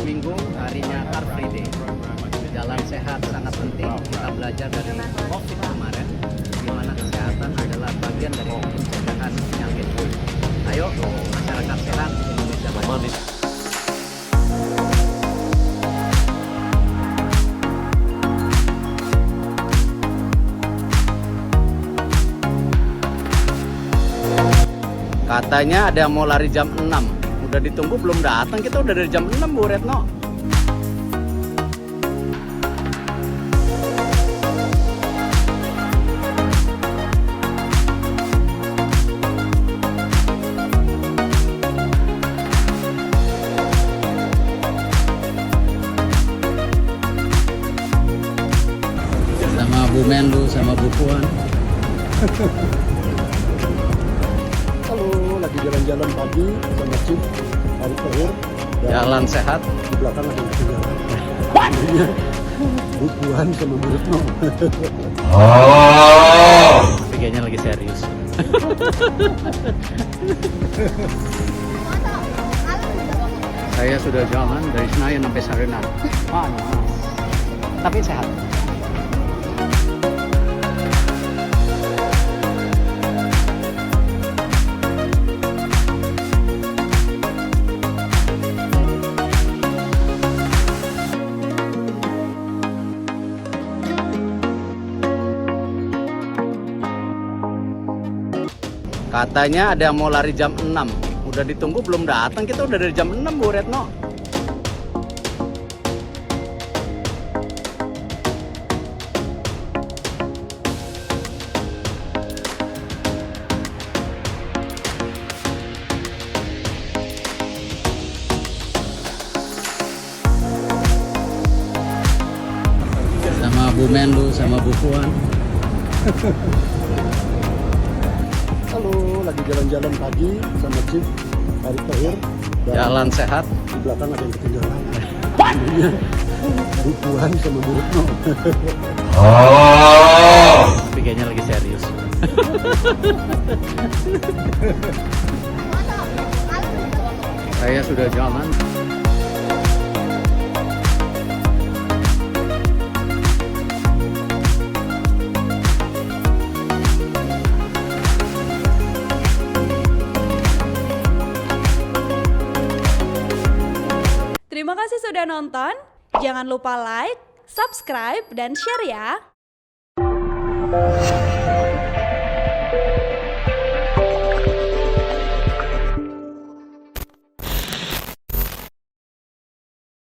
Minggu, harinya Car Free Day. Jalan sehat sangat penting. Kita belajar dari COVID kemarin, di mana kesehatan adalah bagian dari pencegahan penyakit. Ayo, masyarakat sehat, Indonesia maju. Katanya ada yang mau lari jam 6. Udah ditunggu belum datang. Kita udah dari jam 6, Bu Retno. Sama Bu Menlu, sama Bu Puan. Halo, lagi jalan-jalan pagi sama Cip, Hari Tohir. Jalan sehat. Di belakang ada yang ketinggalan. Ini Bu Puan sama Bu Retno. Tapi kayaknya lagi serius. Saya sudah jalan dari Senayan sampai Sarinah. Panas. Tapi sehat. Katanya ada yang mau lari jam 6. Udah ditunggu belum datang. Kita udah dari jam 6, Bu Retno. Sama Bu Menlu, sama Bu Puan. Halo, lagi jalan-jalan pagi sama Cip, Hari Tohir. Jalan sehat. Di belakang ada yang ketinggalan. Ini Bu Puan sama Bu Retno. Tapi kayaknya lagi serius. Saya sudah jalan. Terima kasih sudah nonton. Jangan lupa like, subscribe, dan share ya.